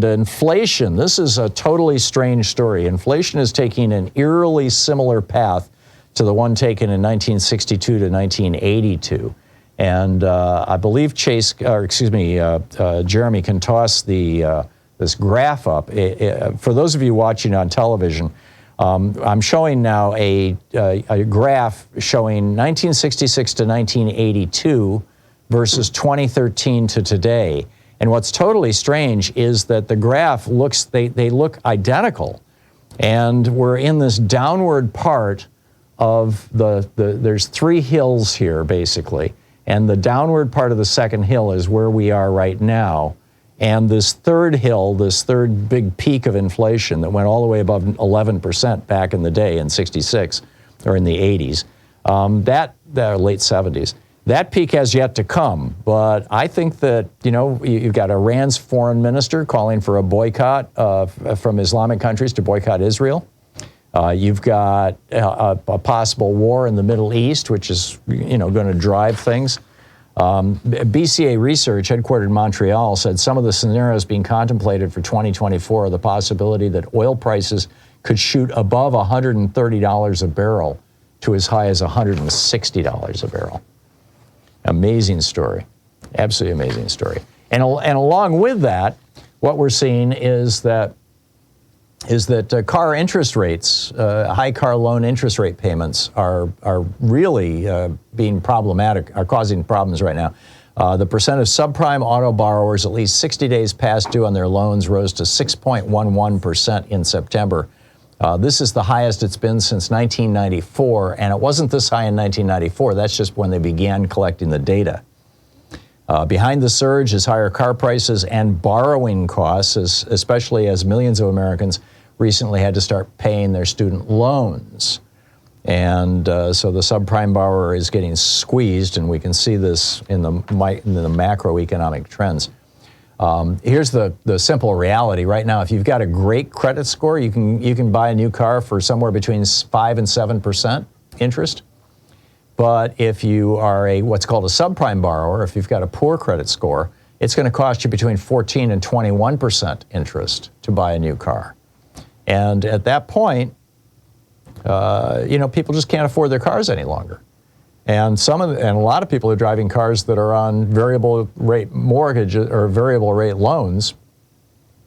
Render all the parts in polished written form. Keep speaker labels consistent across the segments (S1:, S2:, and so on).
S1: Inflation, this is a totally strange story. Inflation is taking an eerily similar path to the one taken in 1962 to 1982. And I believe Jeremy can toss this graph up. For those of you watching on television, I'm showing now a graph showing 1966 to 1982 versus 2013 to today. And what's totally strange is that the graph looks, they look identical. And we're in this downward part of there's three hills here, basically. And the downward part of the second hill is where we are right now. And this third hill, this third big peak of inflation that went all the way above 11% back in the day in 66, or in the 80s, the late 70s. That peak has yet to come, but I think that, you've got Iran's foreign minister calling for a boycott from Islamic countries to boycott Israel. You've got a possible war in the Middle East, which is, going to drive things. BCA Research, headquartered in Montreal, said some of the scenarios being contemplated for 2024 are the possibility that oil prices could shoot above $130 a barrel to as high as $160 a barrel. Amazing story. Absolutely amazing story. And along with that, what we're seeing is that car interest rates, high car loan interest rate payments are really being problematic, are causing problems right now. The percent of subprime auto borrowers at least 60 days past due on their loans rose to 6.11% in September. This is the highest it's been since 1994, and it wasn't this high in 1994. That's just when they began collecting the data. Behind the surge is higher car prices and borrowing costs, especially as millions of Americans recently had to start paying their student loans. And so the subprime borrower is getting squeezed, and we can see this in the macroeconomic trends. Here's the simple reality. Right now, if you've got a great credit score, you can buy a new car for somewhere between 5 and 7% interest. But if you are what's called a subprime borrower, if you've got a poor credit score, it's going to cost you between 14 and 21% interest to buy a new car. And at that point, people just can't afford their cars any longer. And a lot of people are driving cars that are on variable rate mortgages or variable rate loans,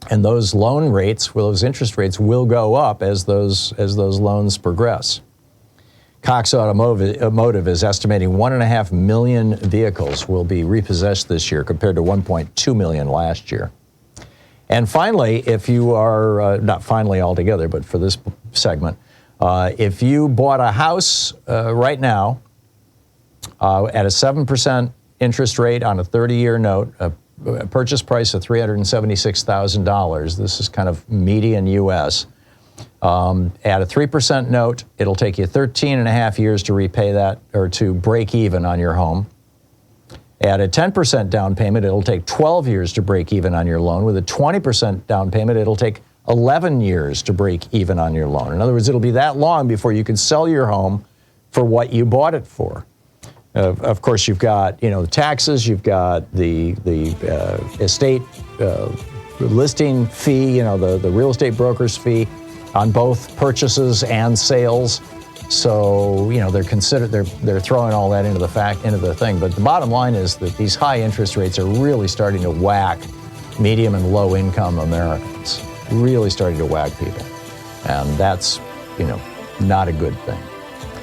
S1: and those loan rates, those interest rates, will go up as those loans progress. Cox Automotive is estimating 1.5 million vehicles will be repossessed this year compared to 1.2 million last year. And finally, if you are, not finally altogether, but for this segment, if you bought a house right now at a 7% interest rate on a 30-year note, a purchase price of $376,000, this is kind of median U.S., at a 3% note, it'll take you 13 and a half years to repay that or to break even on your home. At a 10% down payment, it'll take 12 years to break even on your loan. With a 20% down payment, it'll take 11 years to break even on your loan. In other words, it'll be that long before you can sell your home for what you bought it for. Of course, you've got, the taxes, you've got the estate listing fee, the real estate broker's fee on both purchases and sales. So, they're throwing all that into the thing. But the bottom line is that these high interest rates are really starting to whack medium and low income Americans, really starting to whack people. And that's, not a good thing.